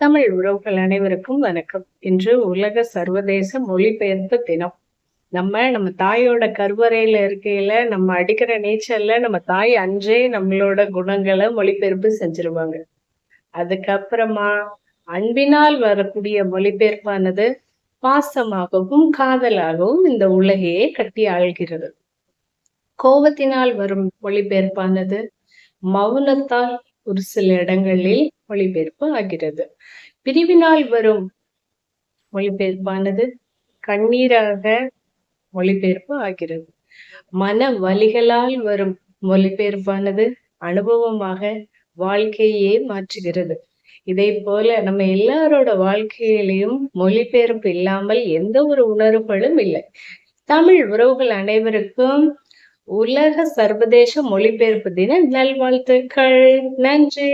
தமிழ் உறவுகள் அனைவருக்கும் வணக்கம். இன்று உலக சர்வதேச மொழிபெயர்ப்பு தினம். நம்ம தாயோட கருவறையில இருக்கையில நம்ம அடிக்கிற நீச்சல்ல நம்ம தாய் அன்றே நம்மளோட குணங்களை மொழிபெயர்ப்பு செஞ்சிருவாங்க. அதுக்கப்புறமா அன்பினால் வரக்கூடிய மொழிபெயர்ப்பானது பாசமாகவும் காதலாகவும் இந்த உலகையே கட்டி ஆள்கிறது. கோபத்தினால் வரும் மொழிபெயர்ப்பானது மௌனத்தால் ஒரு சில இடங்களில் மொழிபெயர்ப்பு ஆகிறது. பிரிவினால் வரும் மொழிபெயர்ப்பானது கண்ணீராக மொழிபெயர்ப்பு ஆகிறது. மன வலிகளால் வரும் மொழிபெயர்ப்பானது அனுபவமாக வாழ்க்கையே மாற்றுகிறது. இதே போல நம்ம எல்லாரோட வாழ்க்கையிலையும் மொழிபெயர்ப்பு இல்லாமல் எந்த ஒரு உணர்வுகளும் இல்லை. தமிழ் உறவுகள் அனைவருக்கும் உலக சர்வதேச மொழிபெயர்ப்பு தின நல்வாழ்த்துக்கள். நன்றி.